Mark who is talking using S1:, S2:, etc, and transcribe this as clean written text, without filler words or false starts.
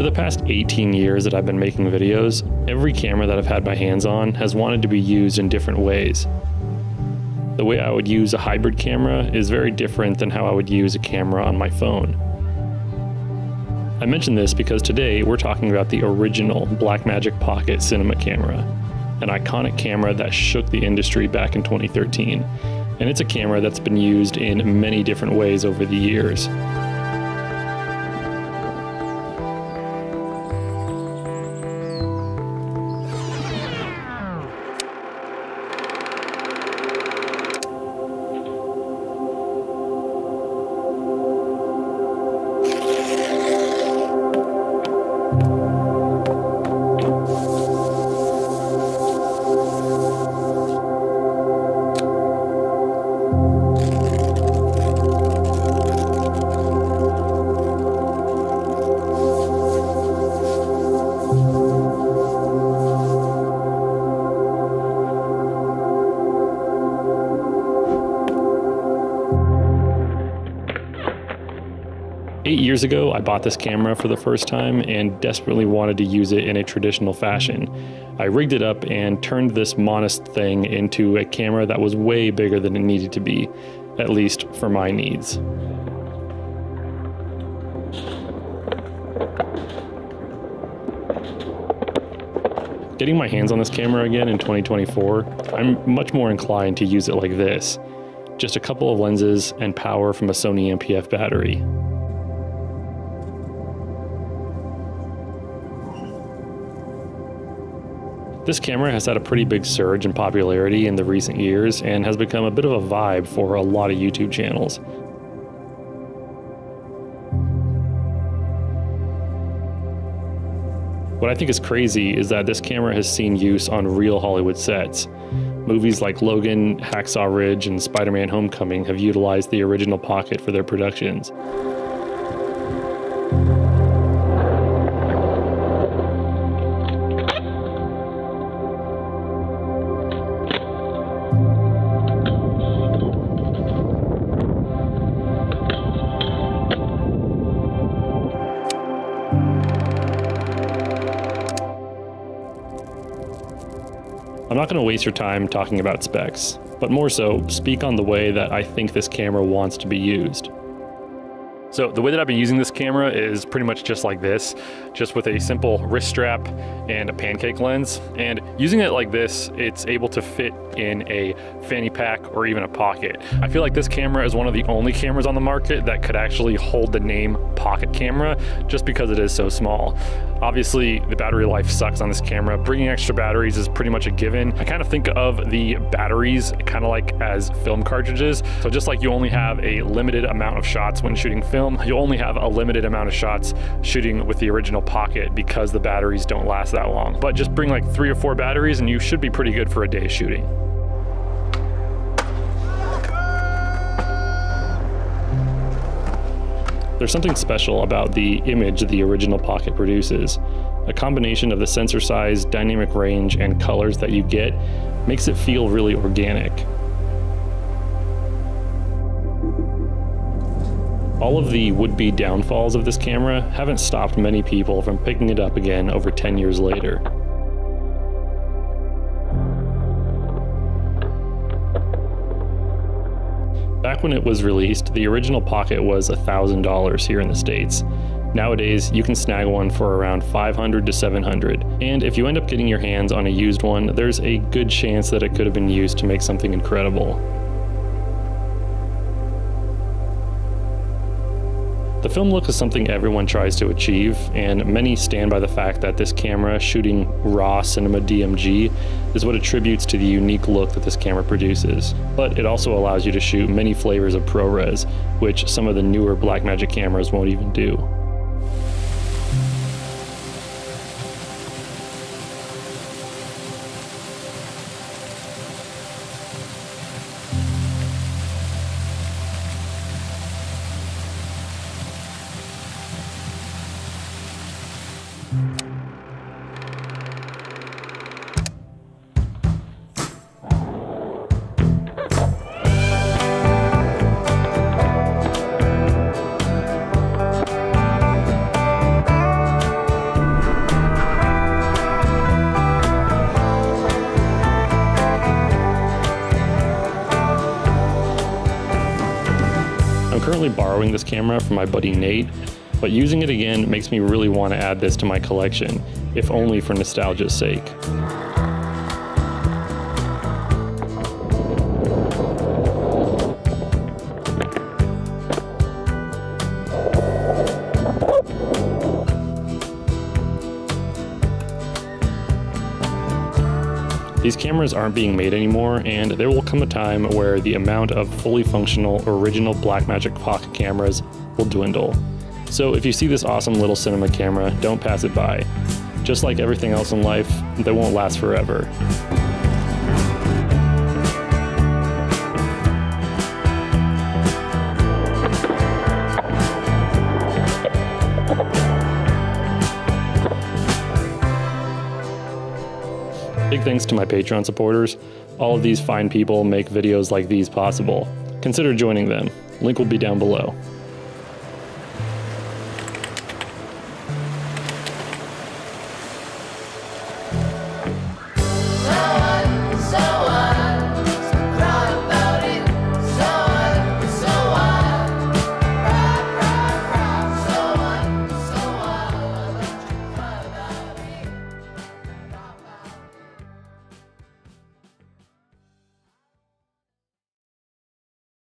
S1: For the past 18 years that I've been making videos, every camera that I've had my hands on has wanted to be used in different ways. The way I would use a hybrid camera is very different than how I would use a camera on my phone. I mention this because today we're talking about the original Blackmagic Pocket cinema camera, an iconic camera that shook the industry back in 2013. And it's a camera that's been used in many different ways over the years. Eight years ago, I bought this camera for the first time and desperately wanted to use it in a traditional fashion. I rigged it up and turned this modest thing into a camera that was way bigger than it needed to be, at least for my needs. Getting my hands on this camera again in 2024, I'm much more inclined to use it like this. Just a couple of lenses and power from a Sony MPF battery. This camera has had a pretty big surge in popularity in the recent years and has become a bit of a vibe for a lot of YouTube channels. What I think is crazy is that this camera has seen use on real Hollywood sets. Movies like Logan, Hacksaw Ridge, and Spider-Man: Homecoming have utilized the original Pocket for their productions. I'm not going to waste your time talking about specs, but more so, speak on the way that I think this camera wants to be used. So the way that I've been using this camera is pretty much just like this, just with a simple wrist strap and a pancake lens. And using it like this, it's able to fit in a fanny pack or even a pocket. I feel like this camera is one of the only cameras on the market that could actually hold the name pocket camera just because it is so small. Obviously, the battery life sucks on this camera. Bringing extra batteries is pretty much a given. I kind of think of the batteries kind of like as film cartridges. So just like you only have a limited amount of shots when shooting film, you only have a limited amount of shots shooting with the original Pocket because the batteries don't last that long. But just bring like 3 or 4 batteries and you should be pretty good for a day shooting. There's something special about the image the original Pocket produces. A combination of the sensor size, dynamic range, and colors that you get makes it feel really organic. All of the would-be downfalls of this camera haven't stopped many people from picking it up again over 10 years later. Back when it was released, the original Pocket was $1,000 here in the States. Nowadays, you can snag one for around $500 to $700. And if you end up getting your hands on a used one, there's a good chance that it could have been used to make something incredible. The film look is something everyone tries to achieve, and many stand by the fact that this camera, shooting raw cinema DMG, is what attributes to the unique look that this camera produces. But it also allows you to shoot many flavors of ProRes, which some of the newer Blackmagic cameras won't even do. borrowing this camera from my buddy Nate, but using it again makes me really want to add this to my collection, if only for nostalgia's sake. These cameras aren't being made anymore, and there will come a time where the amount of fully functional original Blackmagic pocket cameras will dwindle. So if you see this awesome little cinema camera, don't pass it by. Just like everything else in life, they won't last forever. Big thanks to my Patreon supporters. All of these fine people make videos like these possible. Consider joining them. Link will be down below.